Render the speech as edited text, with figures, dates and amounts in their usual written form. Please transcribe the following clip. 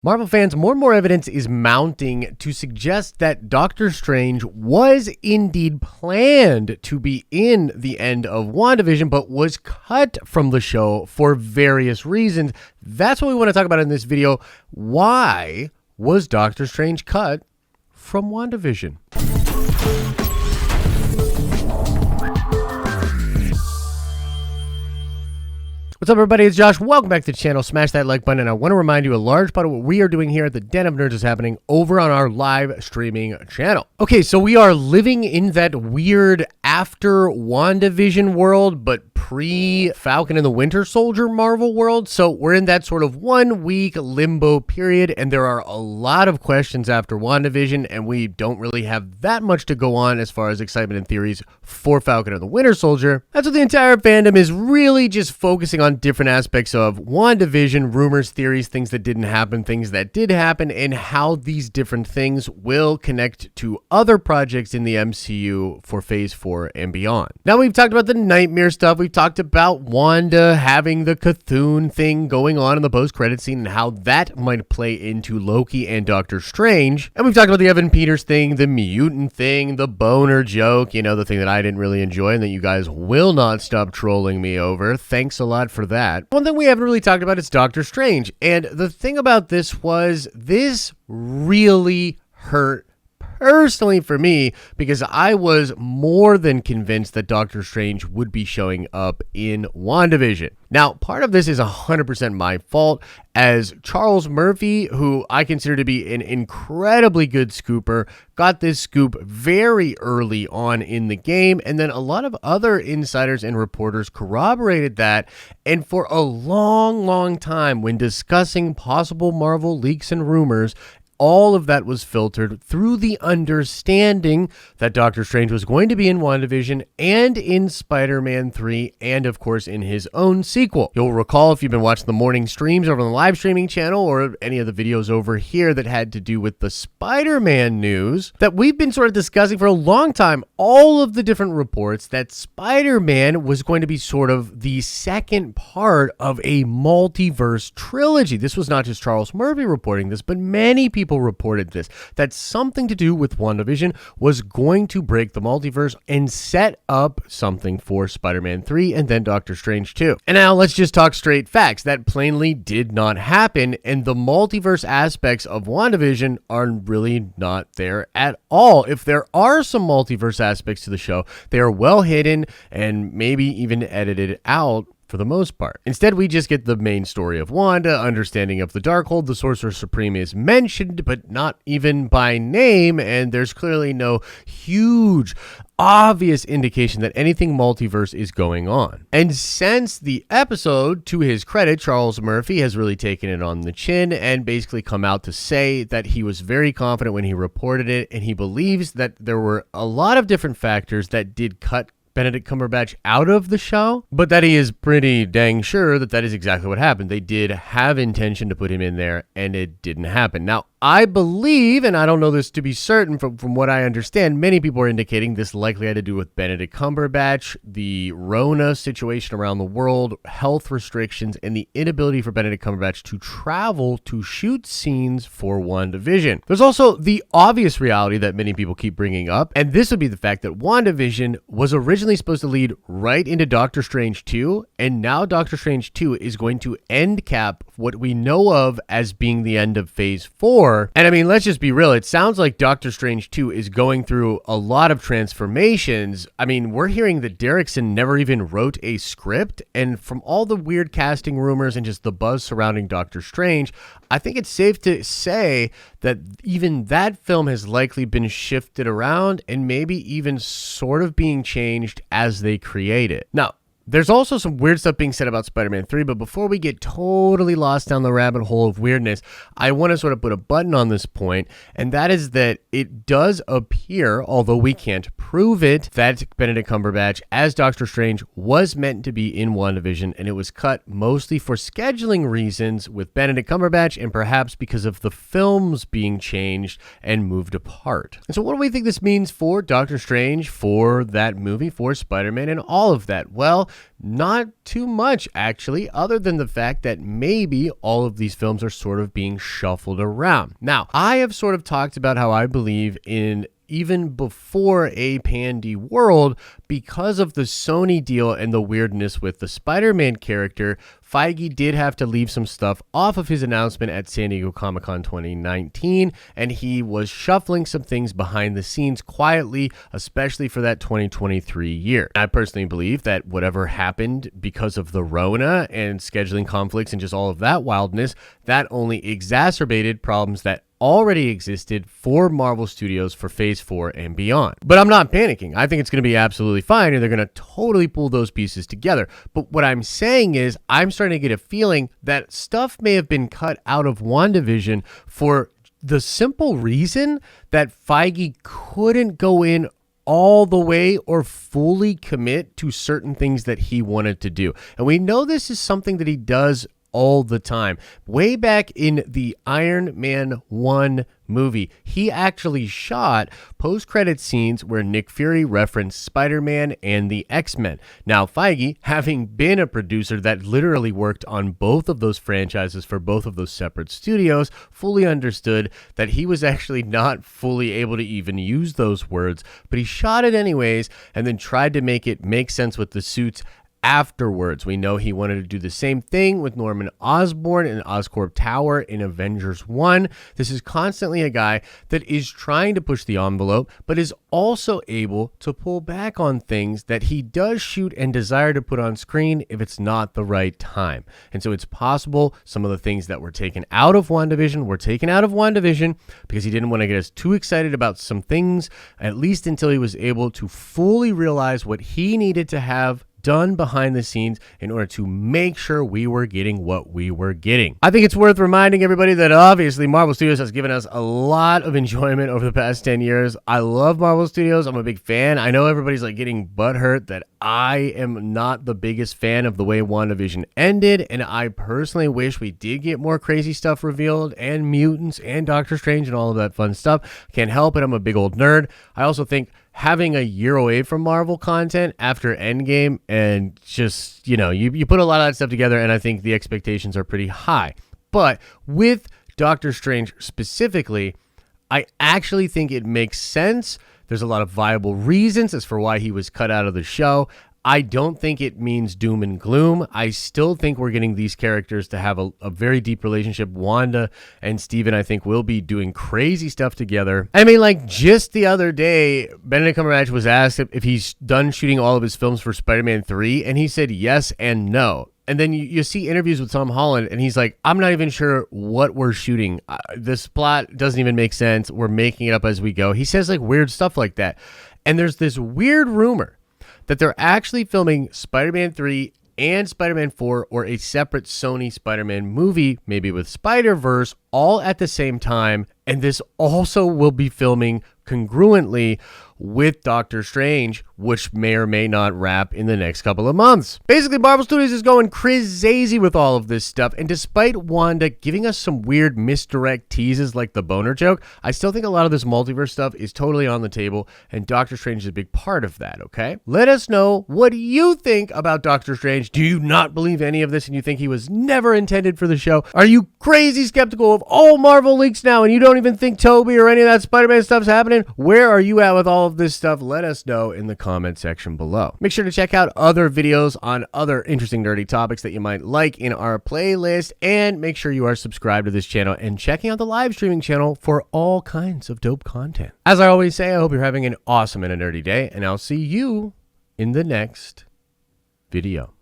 Marvel fans, more and more evidence is mounting to suggest that Doctor Strange was indeed planned to be in the end of WandaVision, but was cut from the show for various reasons. That's what we want to talk about in this video. Why was Doctor Strange cut from WandaVision? What's up, everybody? It's Josh. Welcome back to the channel. Smash that like button, and I want to remind you a large part of what we are doing here at the Den of Nerds is happening over on our live streaming channel. Okay, so we are living in that weird after WandaVision world, but pre-Falcon and the Winter Soldier Marvel world. So we're in that sort of 1 week limbo period, and there are a lot of questions after WandaVision, and we don't really have that much to go on as far as excitement and theories for Falcon and the Winter Soldier. That's what the entire fandom is really just focusing on, different aspects of WandaVision, rumors, theories, things that didn't happen, things that did happen, and how these different things will connect to other projects in the MCU for Phase 4 and beyond. Now, we've talked about the Nightmare stuff. We've talked about Wanda having the Cthulhu thing going on in the post-credit scene and how that might play into Loki and Doctor Strange. And we've talked about the Evan Peters thing, the mutant thing, the boner joke, you know, the thing that I didn't really enjoy and that you guys will not stop trolling me over. Thanks a lot for that. One thing we haven't really talked about is Doctor Strange. And the thing about this was this really hurt personally for me, because I was more than convinced that Doctor Strange would be showing up in WandaVision. Now, part of this is 100% my fault, as Charles Murphy, who I consider to be an incredibly good scooper, got this scoop very early on in the game, and then a lot of other insiders and reporters corroborated that. And for a long time, when discussing possible Marvel leaks and rumors, all of that was filtered through the understanding that Doctor Strange was going to be in WandaVision and in Spider-Man 3 and, of course, in his own sequel. You'll recall, if you've been watching the morning streams over on the live streaming channel or any of the videos over here that had to do with the Spider-Man news, that we've been sort of discussing for a long time all of the different reports that Spider-Man was going to be sort of the second part of a multiverse trilogy. This was not just Charles Murphy reporting this, but many people reported this, that something to do with WandaVision was going to break the multiverse and set up something for Spider-Man 3 and then Doctor Strange 2. And now let's just talk straight facts. That plainly did not happen, and the multiverse aspects of WandaVision are really not there at all. If there are some multiverse aspects to the show, they are well hidden and maybe even edited out for the most part. Instead, we just get the main story of Wanda, understanding of the Darkhold. The Sorcerer Supreme is mentioned, but not even by name, and there's clearly no huge, obvious indication that anything multiverse is going on. And since the episode, to his credit, Charles Murphy has really taken it on the chin and basically come out to say that he was very confident when he reported it, and he believes that there were a lot of different factors that did cut Benedict Cumberbatch out of the show, but that he is pretty dang sure that that is exactly what happened. They did have intention to put him in there, and it didn't happen. Now, I believe, and I don't know this to be certain, from what I understand, many people are indicating this likely had to do with Benedict Cumberbatch, the Rona situation around the world, health restrictions, and the inability for Benedict Cumberbatch to travel to shoot scenes for WandaVision. There's also the obvious reality that many people keep bringing up, and this would be the fact that WandaVision was originally supposed to lead right into Doctor Strange 2, and now Doctor Strange 2 is going to end cap what we know of as being the end of Phase 4. And I mean, let's just be real. It sounds like Doctor Strange 2 is going through a lot of transformations. I mean, we're hearing that Derrickson never even wrote a script. And from all the weird casting rumors and just the buzz surrounding Doctor Strange, I think it's safe to say that even that film has likely been shifted around and maybe even sort of being changed as they create it. Now, there's also some weird stuff being said about Spider-Man 3, but before we get totally lost down the rabbit hole of weirdness, I want to sort of put a button on this point, and that is that it does appear, although we can't prove it, that Benedict Cumberbatch as Doctor Strange was meant to be in WandaVision, and it was cut mostly for scheduling reasons with Benedict Cumberbatch and perhaps because of the films being changed and moved apart. And so what do we think this means for Doctor Strange, for that movie, for Spider-Man, and all of that? Well, Not too much, actually, other than the fact that maybe all of these films are sort of being shuffled around. Now, I have sort of talked about how I believe in even before a Pandy world, because of the Sony deal and the weirdness with the Spider-Man character, Feige did have to leave some stuff off of his announcement at San Diego Comic-Con 2019, and he was shuffling some things behind the scenes quietly, especially for that 2023 year. I personally believe that whatever happened because of the Rona and scheduling conflicts and just all of that wildness, that only exacerbated problems that already existed for Marvel Studios for Phase 4 and beyond. But I'm not panicking. I think it's going to be absolutely fine, and they're going to totally pull those pieces together. But what I'm saying is I'm starting to get a feeling that stuff may have been cut out of WandaVision for the simple reason that Feige couldn't go in all the way or fully commit to certain things that he wanted to do. And we know this is something that he does all the time. Way back in the Iron Man 1 movie, he actually shot post-credit scenes where Nick Fury referenced Spider-Man and the X-Men. Now, Feige, having been a producer that literally worked on both of those franchises for both of those separate studios, fully understood that he was actually not fully able to even use those words, but he shot it anyways and then tried to make it make sense with the suits afterwards. We know he wanted to do the same thing with Norman Osborn and Oscorp Tower in Avengers 1. This is constantly a guy that is trying to push the envelope, but is also able to pull back on things that he does shoot and desire to put on screen if it's not the right time. And so it's possible some of the things that were taken out of WandaVision were taken out of WandaVision because he didn't want to get us too excited about some things, at least until he was able to fully realize what he needed to have done behind the scenes in order to make sure we were getting what we were getting. I think it's worth reminding everybody that obviously Marvel Studios has given us a lot of enjoyment over the past 10 years. I love Marvel Studios. I'm a big fan. I know everybody's like getting butthurt that I am not the biggest fan of the way WandaVision ended, and I personally wish we did get more crazy stuff revealed and mutants and Doctor Strange and all of that fun stuff. Can't help it. I'm a big old nerd. I also think having a year away from Marvel content after Endgame and just, you put a lot of that stuff together, and I think the expectations are pretty high. But with Doctor Strange specifically, I actually think it makes sense. There's a lot of viable reasons as for why he was cut out of the show. I don't think it means doom and gloom. I still think we're getting these characters to have a very deep relationship. Wanda and Steven, I think, will be doing crazy stuff together. I mean, like, just the other day, Benedict Cumberbatch was asked if he's done shooting all of his films for Spider-Man 3, and he said yes and no. And then you see interviews with Tom Holland, and he's like, I'm not even sure what we're shooting. This plot doesn't even make sense. We're making it up as we go. He says, like, weird stuff like that. And there's this weird rumor that they're actually filming Spider-Man 3 and Spider-Man 4 or a separate Sony Spider-Man movie, maybe with Spider-Verse, all at the same time. And this also will be filming congruently with Doctor Strange, which may or may not wrap in the next couple of months. Basically, Marvel Studios is going crazy with all of this stuff, and despite Wanda giving us some weird misdirect teases like the boner joke, I still think a lot of this multiverse stuff is totally on the table, and Doctor Strange is a big part of that, okay? Let us know, what do you think about Doctor Strange? Do you not believe any of this and you think he was never intended for the show? Are you crazy skeptical of all Marvel leaks now and you don't even think Toby or any of that Spider-Man stuff's happening? Where are you at with all of this stuff? Let us know in the comment section below. Make sure to check out other videos on other interesting nerdy topics that you might like in our playlist, and make sure you are subscribed to this channel and checking out the live streaming channel for all kinds of dope content. As I always say, I hope you're having an awesome and a nerdy day, and I'll see you in the next video.